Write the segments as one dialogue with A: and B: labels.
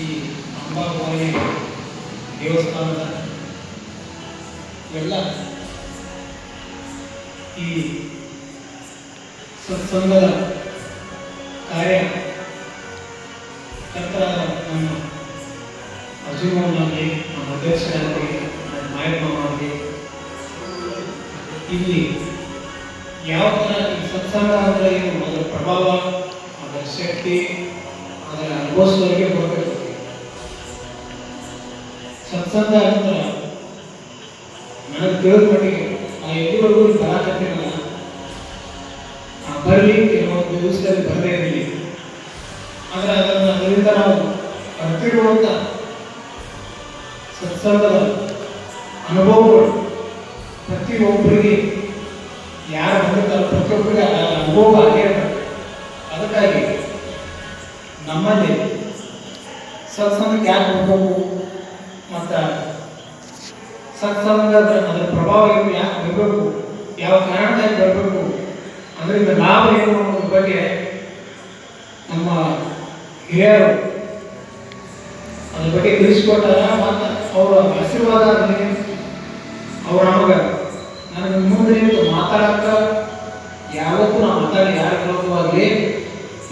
A: ಈ ಅಂಬಾಭವಾನಿ ದೇವಸ್ಥಾನದ ಎಲ್ಲ ಈ ಸತ್ಸಂಗದ ಕಾರ್ಯಕರ್ತರಾದ ನಮ್ಮ ಅರ್ಜುನವನ್ನಾಗಲಿ, ನಮ್ಮ ಅಧ್ಯಕ್ಷರಾಗಲಿ, ನಮ್ಮ ನಾಯಕನವರಾಗಲಿ, ಇಲ್ಲಿ ಯಾವ ಥರ ಈ ಸತ್ಸಂಗ ಅಂದರೆ ಏನು, ಅದರ ಪ್ರಭಾವ, ಅದರ ಶಕ್ತಿ, ಅದರ ಅನುಭವಿಸೋರಿಗೆ ಬರಬೇಕು. ಸತ್ಸಂಗ ಅಂತ ನನಗೆ ತಿಳಿದ ಮಟ್ಟಿಗೆ ಎಲ್ಲಿವರೆಗೂ ಬರಾಕತ್ತಿರಲ್ಲ, ಬರಲಿ, ಕೆಲವೊಂದು ದಿವಸದಲ್ಲಿ ಬರದೇ ಇರಲಿ, ಆದರೆ ಅದರಿಂದ ನಾವು ಅರ್ತಿರುವಂಥ ಸತ್ಸಂಗದ ಅನುಭವಗಳು ಪ್ರತಿಯೊಬ್ಬರಿಗೆ ಯಾರು ಬಂದಿರ್ತಾರೆ ಪ್ರತಿಯೊಬ್ಬರಿಗೆ ಅನುಭವ ಆಗೇ ಇರ್ತಾರೆ. ಅದಕ್ಕಾಗಿ ನಮ್ಮಲ್ಲಿ ಸತ್ಸಂಗಕ್ಕೆ ಯಾಕೆ ಹೋಗಬೇಕು ಮತ್ತು ಸತ್ಸಂಗದ ಅದರ ಪ್ರಭಾವ ಏನು, ಯಾಕೆ ಬರಬೇಕು, ಯಾವ ಕಾರಣಕ್ಕಾಗಿ ಬರಬೇಕು, ಅದರಿಂದ ಲಾಭ ಏನು ಅನ್ನೋದ್ರ ಬಗ್ಗೆ ನಮ್ಮ ಹಿರಿಯರು ಅದ್ರ ಬಗ್ಗೆ ತಿಳಿಸ್ಕೊಟ್ಟಾರ. ಮತ್ತು ಅವರ ಆಶೀರ್ವಾದ ಅವ್ರ ನನಗೆ ಮುಂದೆ ನಿಂತು ಮಾತಾಡಕ್ಕ ಯಾವತ್ತೂ ನಾವು ಮಾತಾಡಿ ಯಾರು ಕೇಳೋದಾಗಲಿ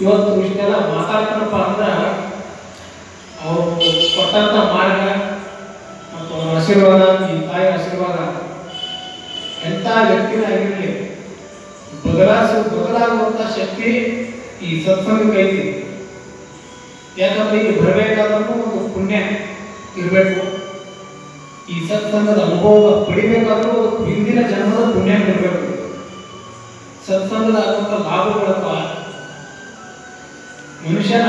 A: ಇವತ್ತು ಇಷ್ಟೆಲ್ಲ ಮಾತಾಡ್ತಾರಪ್ಪ ಅಂದ್ರೆ ಅವರು ಕೊಟ್ಟಂಥ ಮಾರ್ಗ ಮತ್ತು ಅವರ ಆಶೀರ್ವಾದ, ಈ ತಾಯಿ ಆಶೀರ್ವಾದ ಎಂಥ ವ್ಯಕ್ತಿನ ಆಗಿರಲಿ ಬದಲಾಗುವಂಥ ಶಕ್ತಿ ಈ ಸತ್ಸಂಗಕ್ಕೆ ಐತಿ. ಯಾಕಂದ್ರೆ ಇಲ್ಲಿ ಬರಬೇಕಾದ್ರೂ ಒಂದು ಪುಣ್ಯ ಇರಬೇಕು. ಈ ಸತ್ಸಂಗದ ಅನುಭವ ಪಡಿಬೇಕಾದ್ರೂ ಹಿಂದಿನ ಜನ್ಮದ ಪುಣ್ಯ ಇರಬೇಕು. ಸತ್ಸಂಗದ ಆಗುವಂಥ ಲಾಭಗಳಪ್ಪ ಮನುಷ್ಯನ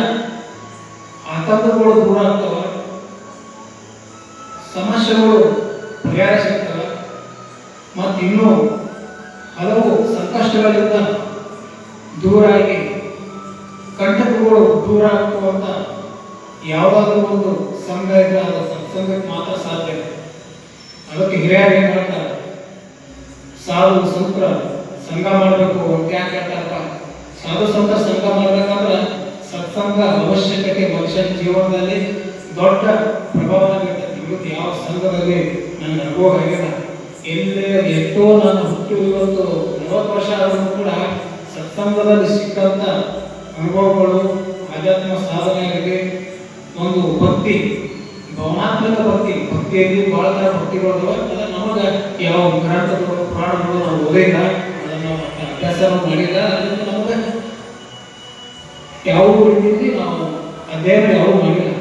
A: ಆತಂಕಗಳು ದೂರ ಆಗ್ತವ, ಸಮಸ್ಯೆಗಳು ಪರಿಹಾರ ಸಿಗ್ತವೆ, ಮತ್ತು ಇನ್ನೂ ಹಲವು ಸಂಕಷ್ಟಗಳಿಂದ ದೂರಾಗಿ ಕಂಟಕಗಳು ದೂರ ಆಗುವಂಥ ಯಾವುದಾದ್ರೂ ಒಂದು ಸಂಘ ಇದ್ರೆ ಅದು ಸತ್ಸಂಗಕ್ಕೆ ಮಾತ್ರ ಸಾಧ್ಯ. ಅದಕ್ಕೆ ಹಿರಿಯರು ಏನು ಹೇಳ್ತಾರೆ, ಸಾಧು ಸಂತರ ಸಂಘ ಮಾಡಬೇಕು ಅಂತ ಯಾಕೆ ಹೇಳ್ತಾರಪ್ಪ? ಸಾಧು ಸಂತ ಸಂಘ ಮಾಡಬೇಕಂದ್ರೆ ಸತ್ಸಂಗ ಅವಶ್ಯಕತೆ ಮನುಷ್ಯನ ಜೀವನದಲ್ಲಿ ದೊಡ್ಡ ಪ್ರಭಾವ ಬೀರ್ತದೆ. ಇವತ್ತು ಯಾವ ಸಂಘದಲ್ಲಿ ನನಗೆ ಅನುಭವ ಆಗಿಲ್ಲ, ಎಷ್ಟೋ ನಾನು ಹುಟ್ಟು ಇವತ್ತು 40 ವರ್ಷ ಆದರೂ ಕೂಡ ಸತ್ಸಂಗದಲ್ಲಿ ಸಿಕ್ಕಂಥ ಅನುಭವಗಳು, ಆಧ್ಯಾತ್ಮ ಸಾಧನೆಯಾಗಿದೆ. ಒಂದು ಭಕ್ತಿ, ಭಾವನಾತ್ಮಕ ಭಕ್ತಿಯಲ್ಲಿ ಬಹಳ ಥರ ಭಕ್ತಿಗಳು ಅದಾವೆ. ಅದನ್ನು ನಮಗೆ ಯಾವ ಗ್ರಂಥಗಳು ಪುರಾಣಗಳು ನಾವು ಓದಿಲ್ಲ, ಅದನ್ನು ಅಭ್ಯಾಸ ಮಾಡಿಲ್ಲ, ಅದರಿಂದ ನಮಗೆ ಯಾವ ರೀತಿಯಲ್ಲಿ ನಾವು ಅಧ್ಯಯನ ಯಾವ ಮಾಡಿಲ್ಲ.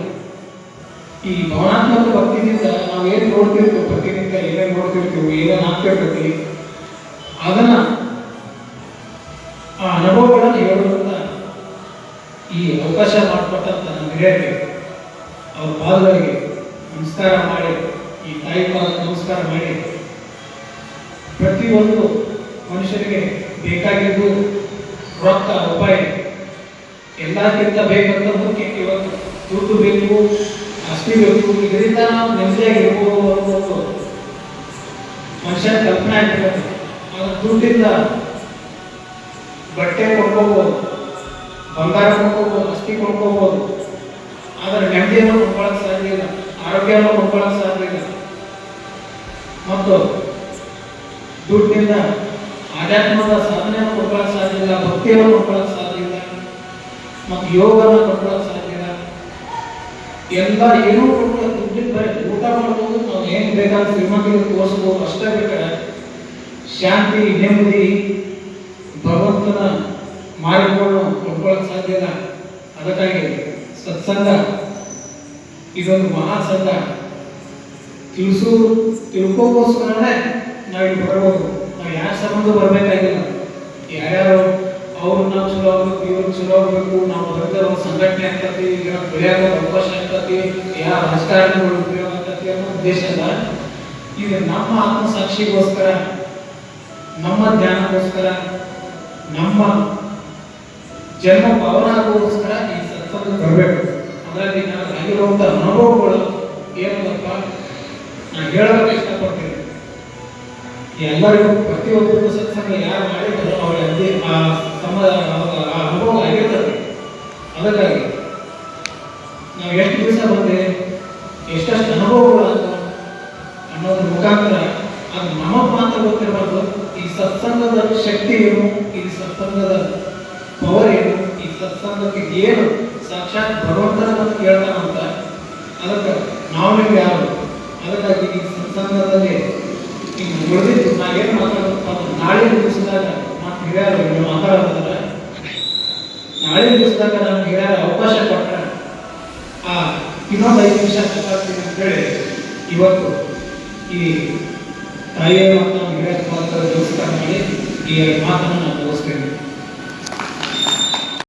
A: ಈ ಭಾವನಾತ್ಮಕ ಭಕ್ತಿಯಿಂದ ನಾವು ಏನು ನೋಡ್ತಿರ್ತೀವಿ, ಭಕ್ತಿನಿಂದ ಏನೇನು ನೋಡ್ತಿರ್ತೀವಿ, ಏನೇನು ಆಗ್ತಿರ್ತೈತಿ, ಅದನ್ನ ಆ ಅನುಭವಗಳನ್ನು ಹೇಳುವಂತ ಈ ಅವಕಾಶ ಮಾಡಿಕೊಟ್ಟಂತ ನಮ್ಮ ಹಿರಿಯರಿಗೆ ಅವ್ರ ಪಾದಗಳಿಗೆ ನಮಸ್ಕಾರ ಮಾಡಿ, ಈ ತಾಯಿ ಪಾದ ನಮಸ್ಕಾರ ಮಾಡಿ, ಪ್ರತಿಯೊಂದು ಮನುಷ್ಯನಿಗೆ ಬೇಕಾಗಿದ್ದು ರೊಕ್ಕ ರೂಪಾಯಿ ಎಲ್ಲಕ್ಕಿಂತ ಬೇಕಂತ ಮುಖ್ಯ. ಇವತ್ತು ದುಡ್ಡು ಬೇಕು, ಆಸ್ತಿ ಬೇಕು, ಇದರಿಂದ ನಾವು ನೆಮ್ಮದಿಯಾಗಿರ್ಬೋದು ಅನ್ನೋದು ಮನುಷ್ಯನ ಕಲ್ಪನೆ ಆಗಿರುತ್ತೆ. ಆದ್ರೆ ದುಡ್ಡಿಂದ ಬಟ್ಟೆ ಕೊಂಡ್ಕೋಬೋದು, ಬಂಗಾರ ಕೊಂಡ್ಕೋಬೋದು, ಆಸ್ತಿ ಕೊಂಡ್ಕೋಬೋದು, ಆದರೆ ನೆಮ್ಮದಿಯನ್ನು ಕೊಂಡ್ಕೊಳ್ಳೋಕೆ ಸಾಧ್ಯ ಇಲ್ಲ, ಆರೋಗ್ಯವನ್ನು ಕೊಂಡ್ಕೊಳ್ಳೋಕೆ ಸಾಧ್ಯ ಇಲ್ಲ. ಮತ್ತು ದುಡ್ಡಿನಿಂದ ಆಧ್ಯಾತ್ಮದ ಸಾಧನೆಯನ್ನು ಕೊಂಡ್ಕೊಳ್ಳೋಕೆ ಸಾಧ್ಯ ಇಲ್ಲ, ಭಕ್ತಿಯನ್ನು ಕೊಂಡ್ಕೊಳ್ಳೋಕೆ ಸಾಧ್ಯ ಇಲ್ಲ, ಮತ್ತು ಯೋಗವನ್ನು ಕೊಂಡ್ಕೊಳ್ಳೋಕೆ ಸಾಧ್ಯ ಇಲ್ಲ. ಎಲ್ಲ ಏನೂ ಕೊಂಡ್ಕೊಳ್ಳೋಕೆ ದುಡ್ಡಿನ ಬರೀ ಊಟ ಮಾಡ್ಬೋದು, ನಾವು ಏನು ಬೇಕಾದ ಶ್ರೀಮಂತಿಗೆ ತೋರಿಸ್ಬೋದು, ಅಷ್ಟೇ ಬೇಕಾದ್ರೆ ಶಾಂತಿ, ನೆಮ್ಮದಿ, ಭಗವಂತನ ಮಾರ್ಗಗಳನ್ನು ಕೊಂಡ್ಕೊಳ್ಳೋಕೆ ಸಾಧ್ಯ ಇಲ್ಲ. ಅದಕ್ಕಾಗಿ ಸತ್ಸಂಗ ಇದೊಂದು ಮಹಾಸಂಘ. ತಿಳ್ಕೋಗೋಸ್ಕರನೇ ನಾವಿಲ್ಲಿ ಬರಬಹುದು. ನಾವು ಯಾರ ಸಂಬಂಧ ಬರಬೇಕಾಗಿಲ್ಲ. ಯಾರ್ಯಾರು ಅವ್ರು ನಾವು ಚಲೋ ಆಗ್ಬೇಕು, ಇವ್ರು ಚಲೋ ಆಗ್ಬೇಕು, ನಾವು ಬರೆದ ಒಂದು ಸಂಘಟನೆ ಆಗ್ತತಿ, ಈಗ ಬೆಳೆಯಾಗ ಅವಕಾಶ ಆಗ್ತತಿ, ಯಾವ ರಾಜಕಾರಣಗಳು ಉಪಯೋಗ ಆಗ್ತತಿ ಅನ್ನೋ ಉದ್ದೇಶ ಅಲ್ಲ. ಇದು ನಮ್ಮ ಆತ್ಮಸಾಕ್ಷಿಗೋಸ್ಕರ, ನಮ್ಮ ಜ್ಞಾನಕ್ಕೋಸ್ಕರ, ನಮ್ಮ ಜನ್ಮ ಪಾವನಾಗೋಸ್ಕರ ಈ ಸತ್ಸಂಗ ಬರಬೇಕು. ಅದರಲ್ಲಿ ನನಗಾಗಿರುವಂಥ ಅನುಭವಗಳು ಏನಪ್ಪ ನಾನು ಹೇಳೋದಕ್ಕೆ ಇಷ್ಟಪಡ್ತೀನಿ. ಎಲ್ಲರಿಗೂ ಪ್ರತಿಯೊಬ್ಬರಿಗೂ ಸತ್ಸಂಗ ಯಾರು ಮಾಡಿದ್ರು ಅವರಿಗೆ ಆ ಅನುಭವ ಆಗಿರ್ತದೆ. ಅದಕ್ಕಾಗಿ ನಾವು ಎಷ್ಟು ದಿವಸ ಅದು ನಮಗ್ ಮಾತ್ರ ಗೊತ್ತಿರಬಾರ್ದು. ಈ ಸತ್ಸಂಗದ ಶಕ್ತಿ ಏನು, ಈ ಸತ್ಸಂಗದ ಪವರ್ ಏನು, ಈ ಸತ್ಸಂಗಕ್ಕೆ ಏನು ಸಾಕ್ಷಾತ್ ಭಗವಂತನ ಬಂದು ಕೇಳ್ತಾನಂತ. ಅದಕ್ಕೆ ನಾವು ನಿಮ್ಗೆ ಯಾರು? ಅದಕ್ಕಾಗಿ ಈ ಸತ್ಸಂಗದಲ್ಲಿ ಈಗ ಉಳಿದಿದ್ದು ನಾ ಏನು ಮಾತಾಡೋದಪ್ಪ ಅಂದ್ರೆ ನಾಳೆ ದಿವಸದಾಗ ಮತ್ತೆ ಹಿರಿಯರು ಮಾತಾಡೋದಾದ್ರೆ ನಾಳೆ ದಿವಸದಾಗ ನಮ್ಗೆ ಹಿರಿಯರ ಅವಕಾಶ ಕೊಟ್ಟರೆ ಆ ಇನ್ನೊಂದು 5 ನಿಮಿಷ ಮಾತಾಡ್ತೀನಿ ಅಂತೇಳಿ ಇವತ್ತು ಈ ತಾಯಿಯ ಮತ್ತು ಹಿರಿಯರ ಮಾತಾಡೋ ದಿವಸ ಮಾಡಿ ಈ ಮಾತನ್ನು